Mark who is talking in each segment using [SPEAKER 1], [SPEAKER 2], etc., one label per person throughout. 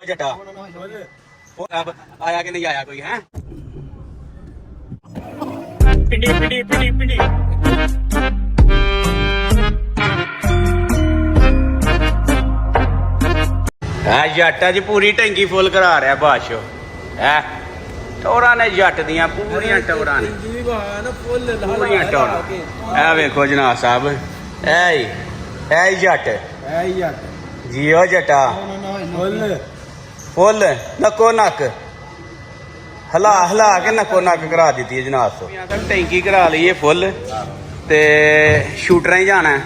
[SPEAKER 1] जटा अब आया कि नहीं आया कोई है? पिंडी पिंडी पिंडी पिंडी जट अज पूरी टंकी फुल करा रहा बादशाह है। टोरा ने जट दियां पूरियां टोरा ने पूरियां टोरा। ए वेखो जनाब साहब ऐ जट जियो जटा फुल नक्को नक हला हला के नक्को नक करा दी है जनाब। तो टैंकी करा ली है फुल ते शूटर ही जाना है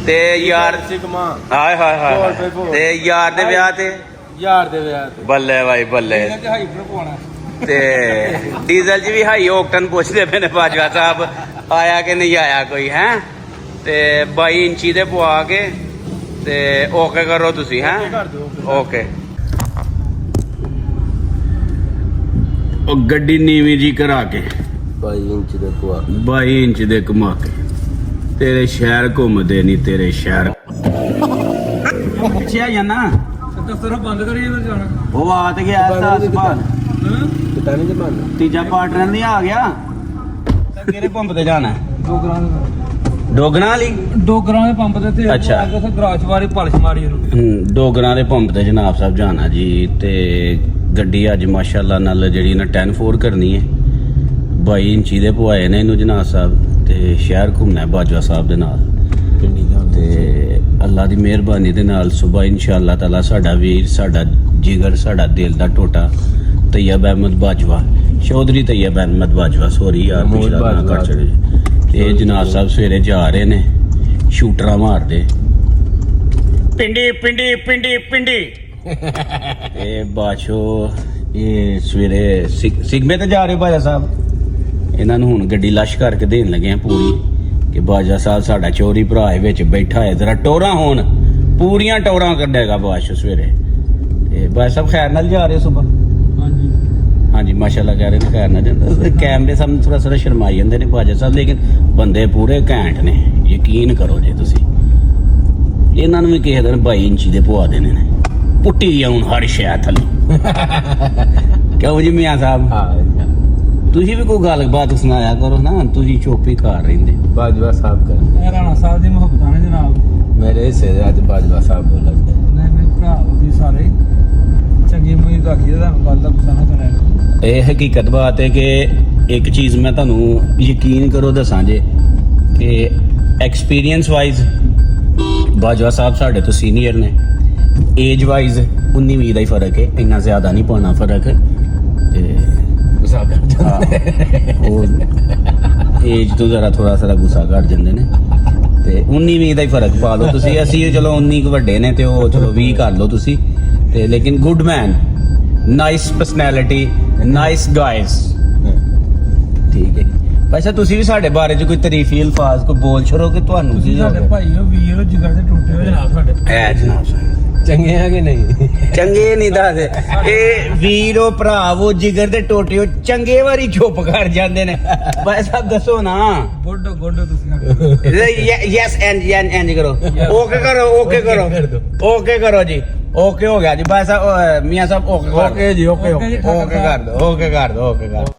[SPEAKER 1] ते यार हाय हाय हाय ते यार दे ब्याह ते बल्ले भाई बल्ले ते डीजल च भी हाई ओक्टन पूछते पे ने बाजवा साहब आया कि नहीं आया कोई है ते 22 इंची दे पवा के ते ओके करो तुसी हैं ओके। गड्डी नीवी जी करा के 22 इंच दे घुमा के तेरे शहर घूमदे नहीं तेरे शहर पिछे आ जाना बंद करिए वो आ तो गया तीजा पार्टनर नहीं आ गया केरे पंप ते जाना डोगरा वाली
[SPEAKER 2] डोगरा दे पंप ते
[SPEAKER 1] अच्छा
[SPEAKER 2] गराज वाली पालिश मारी
[SPEAKER 1] डोगरा दे पंप ते जनाब साहब जाना जी। ते गड्डी अज माशाअल्लाह नाल जेहड़ी ना 10-4 करनी है 22 इंची दे पवाए ने इनू जनाब साहब ते शहर घूमना है बाजवा साहब दे नाल ते अल्लाह दी मेहरबानी दे नाल सुबह इंशाअल्लाह ताला साडा वीर साडा जिगर साडा दिल दा टोटा तैयब अहमद बाजवा चौधरी तैयब अहमद बाजवा सॉरी यार पिछला ना कर चढ़े ते जनाब साहब सवेरे जा रहे ने शूटरा मारदे पिंडी पिंडी पिंडी पिंडी ए बाशो ये सवेरे सिगमे ते जा रहे बाजा साहब इन्हां नूं हुण गड्डी लश करके देन लगे हैं पूरी कि बाजा साहब साडा चोरी भरा विच बैठा है जरा टोरा होन पूरियां टोरा कड्डेगा बाशो सवेरे ते बाजा साहब खैर नाल जा रहे सुबह हाँ जी माशाल्लाह कह रहे ने खैर नाल कैमरे सामने थोड़ा थोड़ा शर्माई जांदे ने बाजा साहब लेकिन बंदे पूरे घैंट ने यकीन करो जे तुसी इन्हां नूं भी किसे दिन 22 इंची दे पवा देने ने पुट्टी आउन हर शै थल्ले क्यों जी मियां साहब तुसी भी कोई गल बात सुनाया करो ना तुसी चुप ही कर रहिंदे
[SPEAKER 2] बाजवा साहब कर राणा साहब दी मोहब्बतां ने जनाब मेरे हिस्से दे अज बाजवा साहब बोलदे नहीं भरा दी सारे चंगी उम्मीद रखी दा गल दा गुस्सा ना करें।
[SPEAKER 1] ਇਹ ਹਕੀਕਤ ਬਾਤ ਹੈ ਕਿ ਇੱਕ ਚੀਜ਼ ਮੈਂ ਤੁਹਾਨੂੰ ਯਕੀਨ ਕਰੋ ਦੱਸਾਂ ਜੇ ਕਿ ਐਕਸਪੀਰੀਅੰਸ ਵਾਈਜ਼ ਬਾਜਵਾ ਸਾਹਿਬ ਸਾਡੇ ਤੋਂ ਸੀਨੀਅਰ ਨੇ ਏਜ ਵਾਈਜ਼ 19-20 ਦਾ ਹੀ ਫਰਕ ਹੈ ਇੰਨਾ ਜ਼ਿਆਦਾ ਨਹੀਂ ਪਾਉਣਾ ਫਰਕ ਤੇ ਗੁੱਸਾ ਕਰ ਜਾਂਦੇ ਉਹ ਏਜ ਤੋਂ ਜ਼ਰਾ ਥੋੜਾ ਸਾਰਾ ਗੁੱਸਾ ਕਰ ਜਾਂਦੇ ਨੇ ਤੇ 19-20 ਦਾ ਹੀ ਫਰਕ ਪਾ ਲਓ ਤੁਸੀਂ ਅਸੀਂ ਚਲੋ 19 ਕੁ ਵੱਡੇ ਨੇ ਤੇ ਉਹ ਚਲੋ 20 ਕਰ ਲਓ ਤੁਸੀਂ ਤੇ ਲੇਕਿਨ good man nice personality nice guys ਠੀਕ ਹੈ ਵੈਸੇ ਤੁਸੀਂ ਵੀ ਸਾਡੇ ਬਾਰੇ 'ਚ ਕੋਈ ਤਾਰੀਫੀ ਅਲਫਾਜ਼ ਕੋਈ ਬੋਲ ਛੜੋ ਕਿ ਤੁਹਾਨੂੰ
[SPEAKER 2] ਤੁਸੀਂ ਸਾਡੇ ਭਾਈ ਹੋ ਵੀਰ ਹੋ ਜਿਗਰ ਦੇ ਟੁੱਟੇ ਹੋਏ ਜਨਾਬ ਸਾਡੇ
[SPEAKER 1] ਐ ਜਨਾਬ
[SPEAKER 2] ਚੰਗੇ ਆ ਕਿ ਨਹੀਂ
[SPEAKER 1] ਚੰਗੇ ਨਹੀਂ ਦੱਸਦੇ ਇਹ ਵੀਰੋ ਭਰਾਵੋ ਜਿਗਰ ਦੇ ਟੋਟਿਓ ਚੰਗੇ ਵਾਰੀ ਚੁੱਪ ਕਰ ਜਾਂਦੇ ਨੇ ਬਸ ਆਪ ਦੱਸੋ ਨਾ
[SPEAKER 2] ਗੁੱਡ ਤੁਸੀਂ
[SPEAKER 1] ਯੈਸ ਐਂਡ ਕਰੋ ਓਕੇ ਕਰੋ ਓਕੇ ਕਰੋ ਓਕੇ ਕਰੋ ਜੀ ओके हो गया जी भाई साहब मियां साहब ओके
[SPEAKER 2] जी ओके
[SPEAKER 1] ओके कर दो ओके कर दो ओके कर